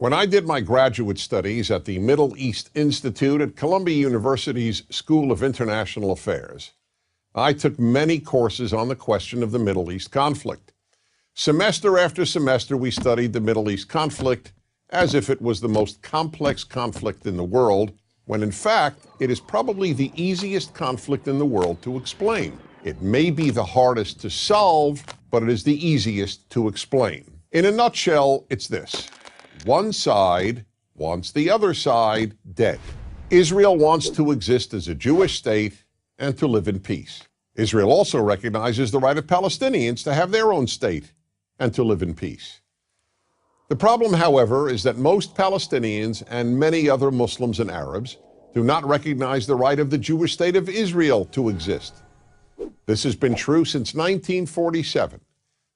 When I did my graduate studies at the Middle East Institute at Columbia University's School of International Affairs, I took many courses on the question of the Middle East conflict. Semester after semester, we studied the Middle East conflict as if it was the most complex conflict in the world, when in fact, it is probably the easiest conflict in the world to explain. It may be the hardest to solve, but it is the easiest to explain. In a nutshell, it's this. One side wants the other side dead. Israel wants to exist as a Jewish state and to live in peace. Israel also recognizes the right of Palestinians to have their own state and to live in peace. The problem, however, is that most Palestinians and many other Muslims and Arabs do not recognize the right of the Jewish state of Israel to exist. This has been true since 1947,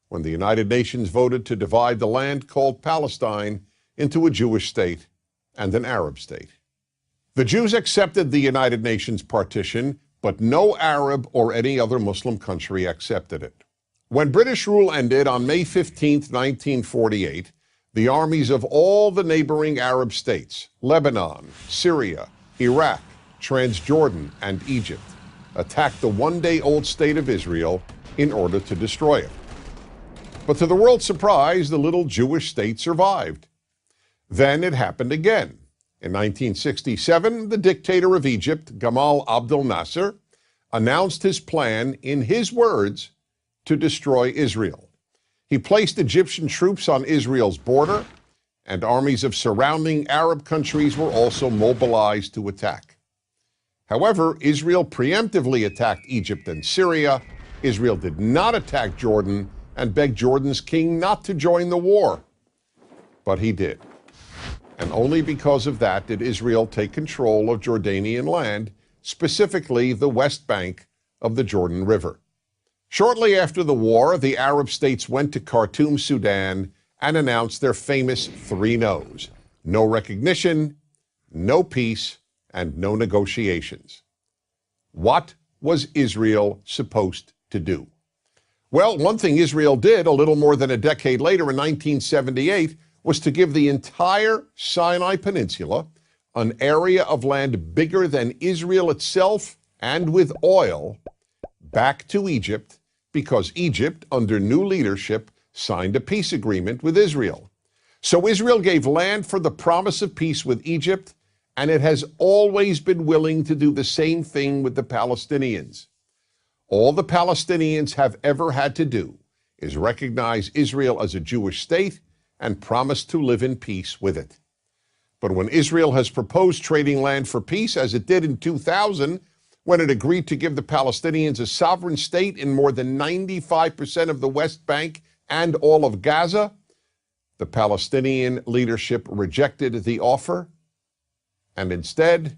when the United Nations voted to divide the land called Palestine into a Jewish state and an Arab state. The Jews accepted the United Nations partition, but no Arab or any other Muslim country accepted it. When British rule ended on May 15, 1948, the armies of all the neighboring Arab states, Lebanon, Syria, Iraq, Transjordan, and Egypt, attacked the one-day-old state of Israel in order to destroy it. But to the world's surprise, the little Jewish state survived. Then it happened again. In 1967, the dictator of Egypt, Gamal Abdel Nasser, announced his plan, in his words, to destroy Israel. He placed Egyptian troops on Israel's border, and armies of surrounding Arab countries were also mobilized to attack. However, Israel preemptively attacked Egypt and Syria. Israel did not attack Jordan and begged Jordan's king not to join the war. But he did. And only because of that did Israel take control of Jordanian land, specifically the West Bank of the Jordan River. Shortly after the war, the Arab states went to Khartoum, Sudan, and announced their famous three no's: no recognition, no peace, and no negotiations. What was Israel supposed to do? Well, one thing Israel did a little more than a decade later in 1978 was to give the entire Sinai Peninsula, an area of land bigger than Israel itself and with oil, back to Egypt, because Egypt, under new leadership, signed a peace agreement with Israel. So Israel gave land for the promise of peace with Egypt, and it has always been willing to do the same thing with the Palestinians. All the Palestinians have ever had to do is recognize Israel as a Jewish state and promise to live in peace with it. But when Israel has proposed trading land for peace, as it did in 2000, when it agreed to give the Palestinians a sovereign state in more than 95% of the West Bank and all of Gaza, the Palestinian leadership rejected the offer and instead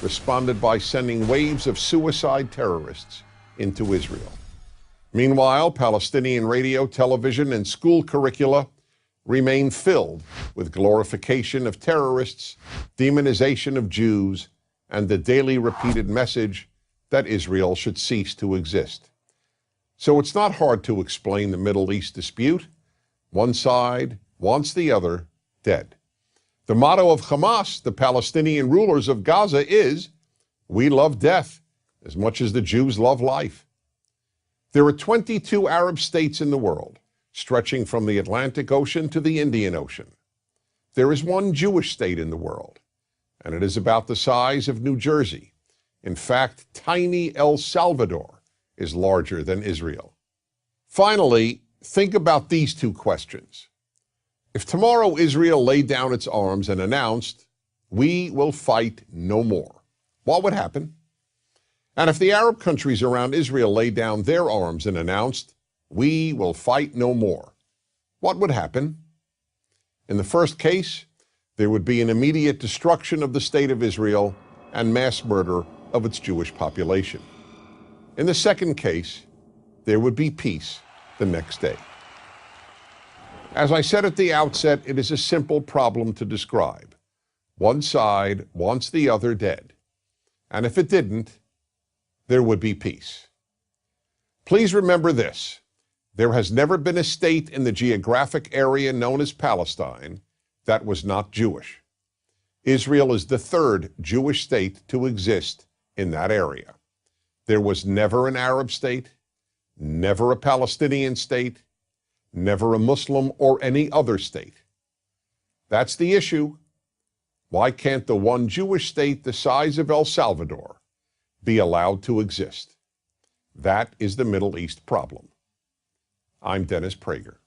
responded by sending waves of suicide terrorists into Israel. Meanwhile, Palestinian radio, television, and school curricula remain filled with glorification of terrorists, demonization of Jews, and the daily repeated message that Israel should cease to exist. So it's not hard to explain the Middle East dispute. One side wants the other dead. The motto of Hamas, the Palestinian rulers of Gaza, is, "We love death as much as the Jews love life." There are 22 Arab states in the world, stretching from the Atlantic Ocean to the Indian Ocean. There is one Jewish state in the world, and it is about the size of New Jersey. In fact, tiny El Salvador is larger than Israel. Finally, think about these two questions. If tomorrow Israel laid down its arms and announced, "We will fight no more," what would happen? And if the Arab countries around Israel laid down their arms and announced, "We will fight no more," what would happen? In the first case, there would be an immediate destruction of the state of Israel and mass murder of its Jewish population. In the second case, there would be peace the next day. As I said at the outset, it is a simple problem to describe. One side wants the other dead. And if it didn't, there would be peace. Please remember this. There has never been a state in the geographic area known as Palestine that was not Jewish. Israel is the third Jewish state to exist in that area. There was never an Arab state, never a Palestinian state, never a Muslim or any other state. That's the issue. Why can't the one Jewish state the size of El Salvador be allowed to exist? That is the Middle East problem. I'm Dennis Prager.